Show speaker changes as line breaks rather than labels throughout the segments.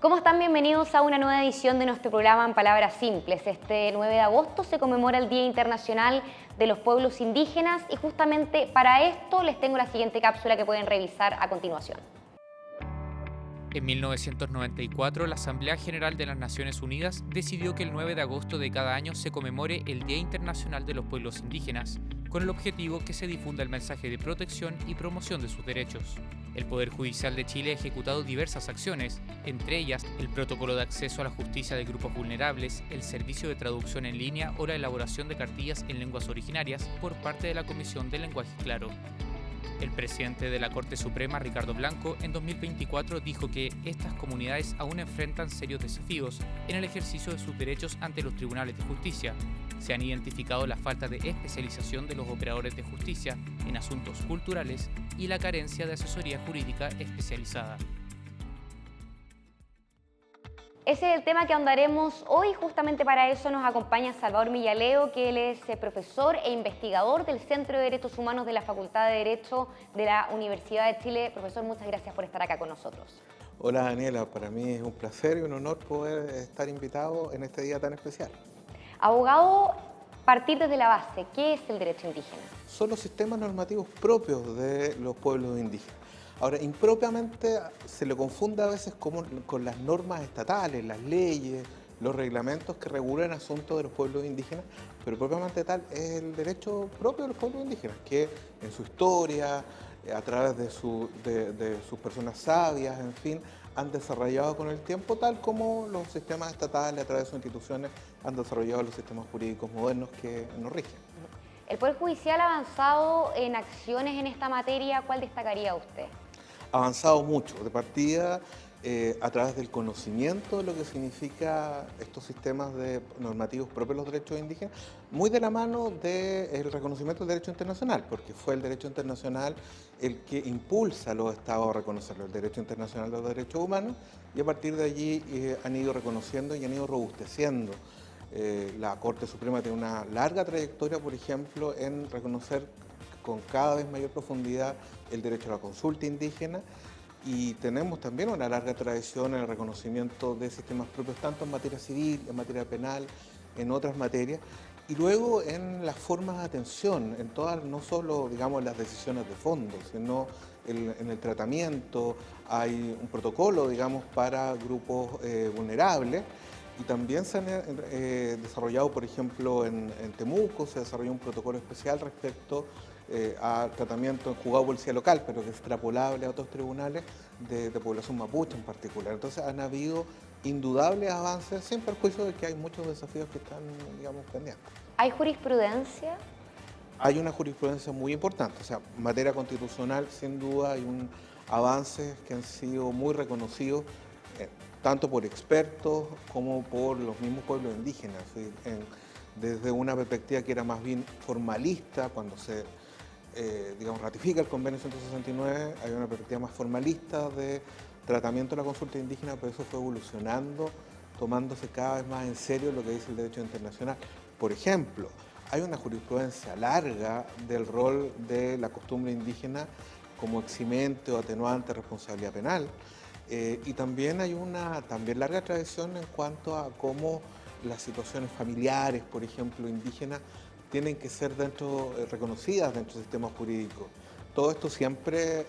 ¿Cómo están? Bienvenidos a una nueva edición de nuestro programa En Palabras Simples. Este 9 de agosto se conmemora el Día Internacional de los Pueblos Indígenas y justamente para esto les tengo la siguiente cápsula que pueden revisar a continuación.
En 1994, la Asamblea General de las Naciones Unidas decidió que el 9 de agosto de cada año se conmemore el Día Internacional de los Pueblos Indígenas, con el objetivo que se difunda el mensaje de protección y promoción de sus derechos. El Poder Judicial de Chile ha ejecutado diversas acciones, entre ellas el protocolo de acceso a la justicia de grupos vulnerables, el servicio de traducción en línea o la elaboración de cartillas en lenguas originarias por parte de la Comisión de Lenguaje Claro. El presidente de la Corte Suprema, Ricardo Blanco, en 2024 dijo que estas comunidades aún enfrentan serios desafíos en el ejercicio de sus derechos ante los tribunales de justicia. Se han identificado la falta de especialización de los operadores de justicia en asuntos culturales y la carencia de asesoría jurídica especializada.
Ese es el tema que ahondaremos hoy. Justamente para eso nos acompaña Salvador Millaleo, que él es profesor e investigador del Centro de Derechos Humanos de la Facultad de Derecho de la Universidad de Chile. Profesor, muchas gracias por estar acá con nosotros.
Hola Daniela, para mí es un placer y un honor poder estar invitado en este día tan especial.
Abogado, partir desde la base, ¿qué es el derecho indígena?
Son los sistemas normativos propios de los pueblos indígenas. Ahora, impropiamente se le confunde a veces con las normas estatales, las leyes, los reglamentos que regulan asuntos de los pueblos indígenas, pero propiamente tal es el derecho propio de los pueblos indígenas, que en su historia, a través de sus personas sabias, en fin, han desarrollado con el tiempo, tal como los sistemas estatales, a través de sus instituciones, han desarrollado los sistemas jurídicos modernos que nos rigen.
El Poder Judicial ha avanzado en acciones en esta materia. ¿Cuál destacaría usted?
Ha avanzado mucho, de partida a través del conocimiento de lo que significa estos sistemas normativos propios de los derechos indígenas, muy de la mano del reconocimiento del derecho internacional, porque fue el derecho internacional el que impulsa a los estados a reconocerlo, el derecho internacional de los derechos humanos, y a partir de allí han ido reconociendo y han ido robusteciendo. La Corte Suprema tiene una larga trayectoria, por ejemplo, en reconocer con cada vez mayor profundidad el derecho a la consulta indígena, y tenemos también una larga tradición en el reconocimiento de sistemas propios, tanto en materia civil, en materia penal, en otras materias, y luego en las formas de atención, en todas, no solo digamos las decisiones de fondo, sino en el tratamiento. Hay un protocolo, digamos, para grupos vulnerables. Y también se han desarrollado, por ejemplo, en Temuco, se desarrolló un protocolo especial respecto al tratamiento en juzgado de policía local, pero que es extrapolable a otros tribunales de población mapuche en particular. Entonces han habido indudables avances, sin perjuicio de que hay muchos desafíos que están, digamos, pendientes.
¿Hay jurisprudencia?
Hay una jurisprudencia muy importante, o sea, en materia constitucional, sin duda, hay avances que han sido muy reconocidos, tanto por expertos como por los mismos pueblos indígenas, ¿sí? Desde una perspectiva que era más bien formalista, cuando se digamos, ratifica el convenio 169, hay una perspectiva más formalista de tratamiento de la consulta indígena, pero eso fue evolucionando, tomándose cada vez más en serio lo que dice el derecho internacional. Por ejemplo, hay una jurisprudencia larga del rol de la costumbre indígena como eximente o atenuante de responsabilidad penal, y también hay una larga tradición en cuanto a cómo las situaciones familiares, por ejemplo, indígenas, tienen que ser reconocidas dentro del sistema jurídico. Todo esto siempre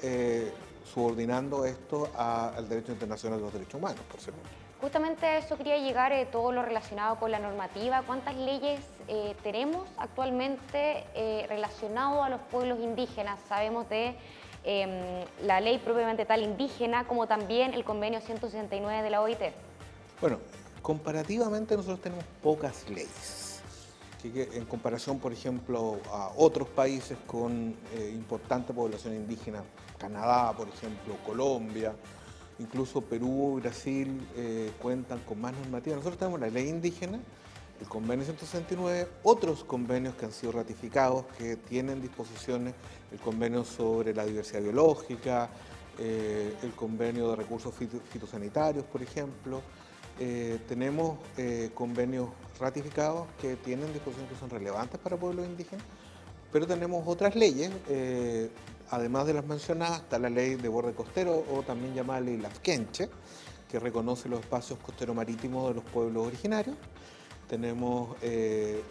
subordinando esto al derecho internacional de los derechos humanos, por supuesto.
Justamente a eso quería llegar, todo lo relacionado con la normativa. ¿Cuántas leyes tenemos actualmente relacionado a los pueblos indígenas? Sabemos de la ley propiamente tal indígena, como también el convenio 169 de la OIT.
Bueno, comparativamente nosotros tenemos pocas leyes, que en comparación, por ejemplo, a otros países con importante población indígena, Canadá, por ejemplo, Colombia, incluso Perú y Brasil cuentan con más normativa. Nosotros tenemos la ley indígena, el convenio 169, otros convenios que han sido ratificados que tienen disposiciones, el convenio sobre la diversidad biológica, el convenio de recursos fitosanitarios, por ejemplo. Tenemos convenios ratificados que tienen disposiciones que son relevantes para pueblos indígenas, pero tenemos otras leyes, además de las mencionadas, está la ley de borde costero o también llamada ley Lafkenche, que reconoce los espacios costero-marítimos de los pueblos originarios. Tenemos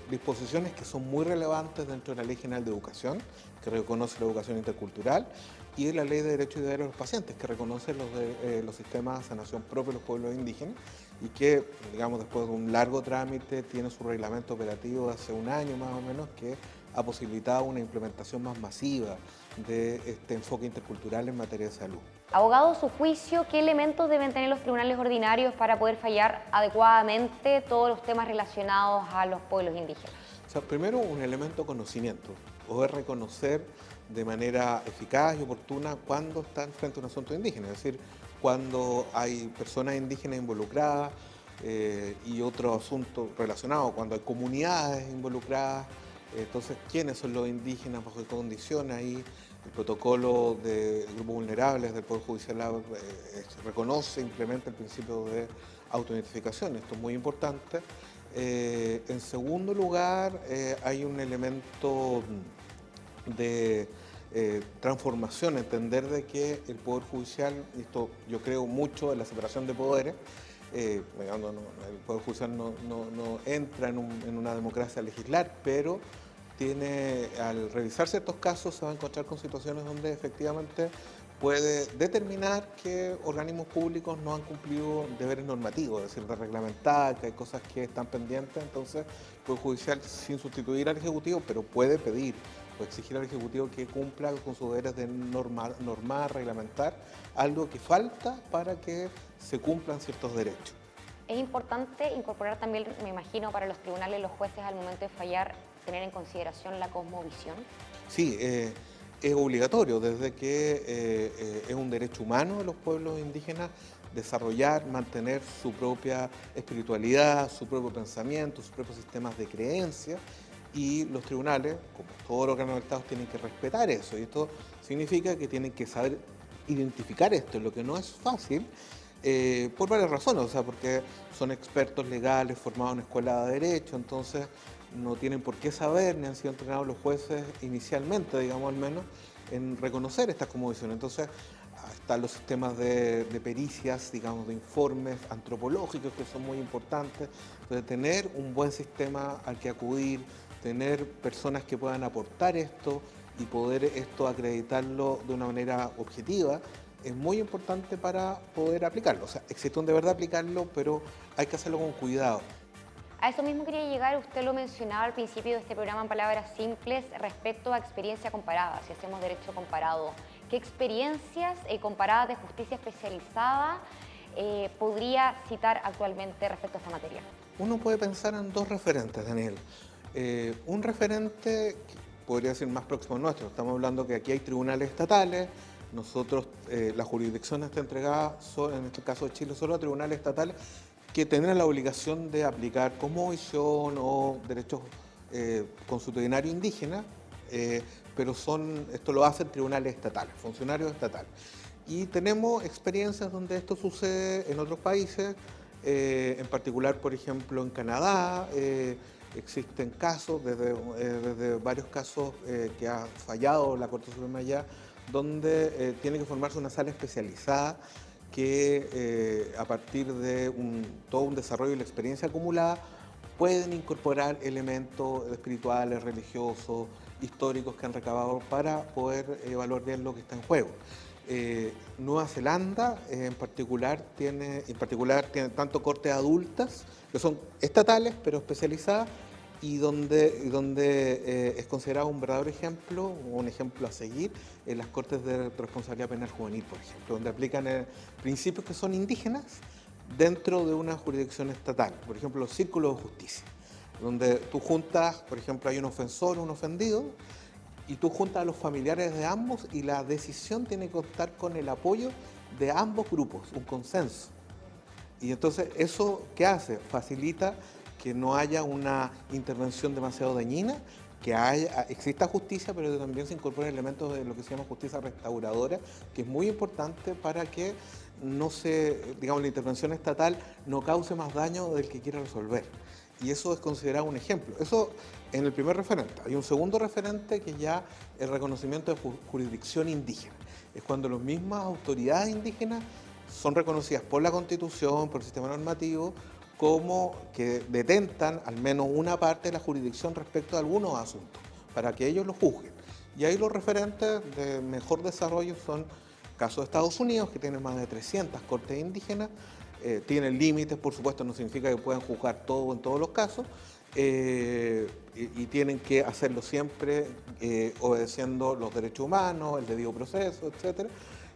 disposiciones que son muy relevantes dentro de la Ley General de Educación, que reconoce la educación intercultural, y la Ley de Derechos y Deberes de los Pacientes, que reconoce los sistemas de sanación propios de los pueblos indígenas y que, digamos, después de un largo trámite, tiene su reglamento operativo de hace un año más o menos, que ha posibilitado una implementación más masiva de este enfoque intercultural en materia de salud.
Abogado, a su juicio, ¿qué elementos deben tener los tribunales ordinarios para poder fallar adecuadamente todos los temas relacionados a los pueblos indígenas?
O sea, primero, un elemento de conocimiento, poder reconocer de manera eficaz y oportuna cuando están frente a un asunto indígena, es decir, cuando hay personas indígenas involucradas y otro asunto relacionado, cuando hay comunidades involucradas. Entonces, ¿quiénes son los indígenas? ¿Bajo qué condiciones? Ahí el protocolo de grupos vulnerables del Poder Judicial reconoce, implementa el principio de autoidentificación. Esto es muy importante. En segundo lugar, hay un elemento de transformación, entender de que el Poder Judicial, y esto yo creo mucho en la separación de poderes, el Poder Judicial no entra en una democracia a legislar, pero al revisar ciertos casos se va a encontrar con situaciones donde efectivamente puede determinar que organismos públicos no han cumplido deberes normativos, es decir, de reglamentar, que hay cosas que están pendientes. Entonces, el Poder Judicial, sin sustituir al Ejecutivo, pero puede pedir o exigir al Ejecutivo que cumpla con sus deberes de normar, reglamentar, algo que falta para que se cumplan ciertos derechos.
Es importante incorporar también, me imagino, para los tribunales y los jueces al momento de fallar, tener en consideración la cosmovisión.
Sí, es obligatorio, desde que es un derecho humano de los pueblos indígenas desarrollar, mantener su propia espiritualidad, su propio pensamiento, sus propios sistemas de creencias, y los tribunales, como todos los órganos del Estado, tienen que respetar eso, y esto significa que tienen que saber identificar esto, lo que no es fácil, por varias razones, o sea, porque son expertos legales formados en escuela de derecho, entonces no tienen por qué saber, ni han sido entrenados los jueces inicialmente, digamos al menos, en reconocer estas cosmovisiones. Entonces, están los sistemas de pericias, digamos, de informes antropológicos que son muy importantes. Entonces, tener un buen sistema al que acudir, tener personas que puedan aportar esto y poder esto acreditarlo de una manera objetiva, es muy importante para poder aplicarlo. O sea, existe un deber de aplicarlo, pero hay que hacerlo con cuidado.
A eso mismo quería llegar, usted lo mencionaba al principio de este programa en palabras simples respecto a experiencia comparada, si hacemos derecho comparado. ¿Qué experiencias comparadas de justicia especializada podría citar actualmente respecto a esta materia?
Uno puede pensar en dos referentes, Daniel. Un referente que podría ser más próximo al nuestro. Estamos hablando que aquí hay tribunales estatales. Nosotros, la jurisdicción está entregada, en este caso de Chile, solo a tribunales estatales que tendrán la obligación de aplicar cosmovisión o derechos consuetudinarios indígenas, pero esto lo hacen tribunales estatales, funcionarios estatales. Y tenemos experiencias donde esto sucede en otros países, en particular, por ejemplo, en Canadá. Existen casos, desde varios casos que ha fallado la Corte Suprema allá, donde tiene que formarse una sala especializada que a partir de todo un desarrollo y la experiencia acumulada pueden incorporar elementos espirituales, religiosos, históricos que han recabado para poder evaluar bien lo que está en juego. Nueva Zelanda en particular tiene tanto cortes adultas, que son estatales pero especializadas, y donde es considerado un verdadero ejemplo, un ejemplo a seguir en las Cortes de Responsabilidad Penal Juvenil, por ejemplo, donde aplican principios que son indígenas dentro de una jurisdicción estatal. Por ejemplo, los círculos de justicia, donde tú juntas, por ejemplo, hay un ofensor, un ofendido, y tú juntas a los familiares de ambos y la decisión tiene que contar con el apoyo de ambos grupos, un consenso. Y entonces, ¿eso qué hace? Facilita que no haya una intervención demasiado dañina, que exista justicia, pero que también se incorporen elementos de lo que se llama justicia restauradora, que es muy importante para que la intervención estatal no cause más daño del que quiere resolver. Y eso es considerado un ejemplo. Eso en el primer referente. Hay un segundo referente que ya es el reconocimiento de jurisdicción indígena. Es cuando las mismas autoridades indígenas son reconocidas por la Constitución, por el sistema normativo, como que detentan al menos una parte de la jurisdicción respecto a algunos asuntos, para que ellos lo juzguen. Y ahí los referentes de mejor desarrollo son casos de Estados Unidos, que tiene más de 300 cortes indígenas, tienen límites, por supuesto, no significa que puedan juzgar todo en todos los casos, y tienen que hacerlo siempre obedeciendo los derechos humanos, el debido proceso, etc.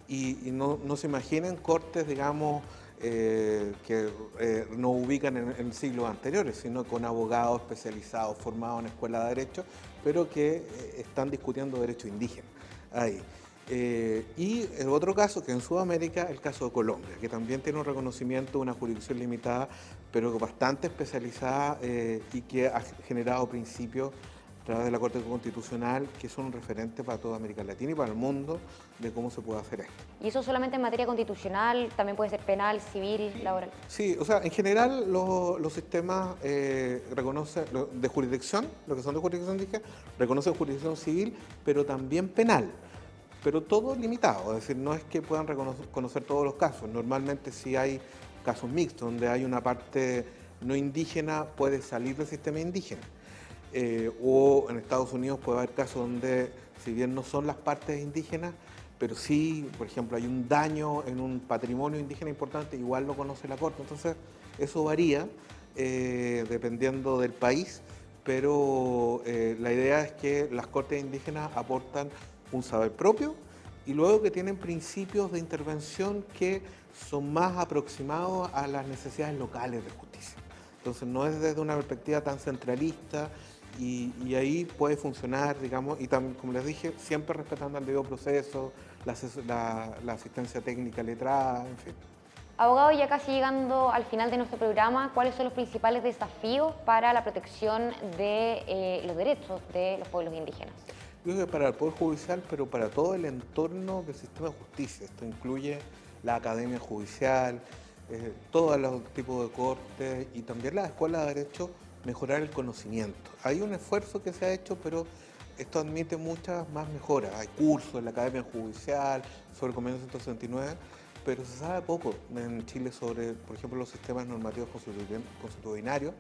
Y no se imaginen cortes, digamos, que nos ubican en siglos anteriores, sino con abogados especializados, formados en escuelas de derecho, pero que están discutiendo derecho indígena ahí. Y el otro caso, que en Sudamérica, el caso de Colombia, que también tiene un reconocimiento de una jurisdicción limitada, pero bastante especializada y que ha generado principios a través de la Corte Constitucional que son un referente para toda América Latina y para el mundo de cómo se puede hacer esto.
¿Y eso solamente en materia constitucional? ¿También puede ser penal, civil, laboral?
Sí, o sea, en general los sistemas reconocen de jurisdicción, lo que son de jurisdicción indígena, reconocen jurisdicción civil, pero también penal. Pero todo limitado, es decir, no es que puedan conocer todos los casos. Normalmente si hay casos mixtos, donde hay una parte no indígena, puede salir del sistema indígena. O en Estados Unidos puede haber casos donde, si bien no son las partes indígenas, pero sí, por ejemplo, hay un daño en un patrimonio indígena importante, igual lo conoce la Corte. Entonces, eso varía dependiendo del país, pero la idea es que las Cortes indígenas aportan un saber propio y luego que tienen principios de intervención que son más aproximados a las necesidades locales de justicia. Entonces no es desde una perspectiva tan centralista y ahí puede funcionar, digamos, y también, como les dije, siempre respetando el debido proceso, la asistencia técnica letrada, en fin.
Abogado, ya casi llegando al final de nuestro programa, ¿cuáles son los principales desafíos para la protección de los derechos de los pueblos indígenas?
Yo creo que para el Poder Judicial, pero para todo el entorno del sistema de justicia. Esto incluye la Academia Judicial, todos los tipos de cortes y también las escuelas de derecho, mejorar el conocimiento. Hay un esfuerzo que se ha hecho, pero esto admite muchas más mejoras. Hay cursos en la Academia Judicial sobre el Convenio 169, pero se sabe poco en Chile sobre, por ejemplo, los sistemas normativos constitucionarios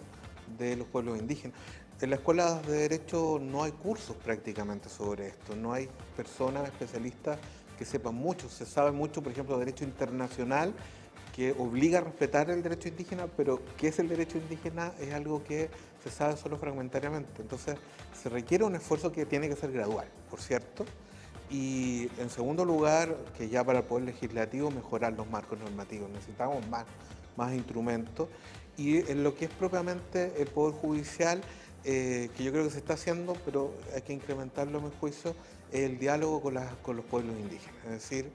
de los pueblos indígenas. En las escuelas de derecho no hay cursos prácticamente sobre esto, no hay personas especialistas que sepan mucho. Se sabe mucho, por ejemplo, de derecho internacional, que obliga a respetar el derecho indígena, pero ¿qué es el derecho indígena? Es algo que se sabe solo fragmentariamente. Entonces, se requiere un esfuerzo que tiene que ser gradual, por cierto. Y en segundo lugar, que ya para el Poder Legislativo, mejorar los marcos normativos. Necesitamos más instrumentos. Y en lo que es propiamente el Poder Judicial, que yo creo que se está haciendo, pero hay que incrementarlo a mi juicio, el diálogo con los pueblos indígenas. Es decir,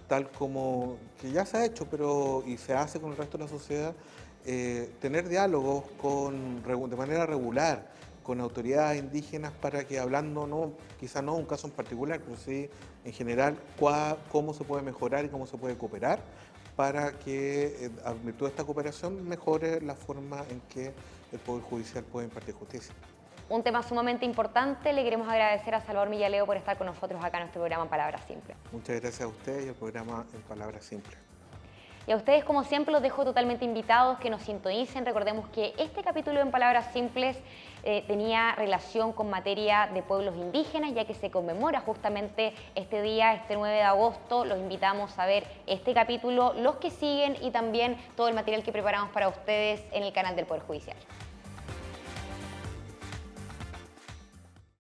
tal como que ya se ha hecho y se hace con el resto de la sociedad, tener diálogos de manera regular con autoridades indígenas para que hablando, quizá no un caso en particular, pero sí en general, cómo se puede mejorar y cómo se puede cooperar para que, a virtud de esta cooperación, mejore la forma en que el Poder Judicial puede impartir justicia.
Un tema sumamente importante. Le queremos agradecer a Salvador Millaleo por estar con nosotros acá en nuestro programa En Palabras Simples.
Muchas gracias a usted y al programa En Palabras Simples.
Y a ustedes, como siempre, los dejo totalmente invitados que nos sintonicen. Recordemos que este capítulo En Palabras Simples tenía relación con materia de pueblos indígenas, ya que se conmemora justamente este día, este 9 de agosto. Los invitamos a ver este capítulo, los que siguen y también todo el material que preparamos para ustedes en el canal del Poder Judicial.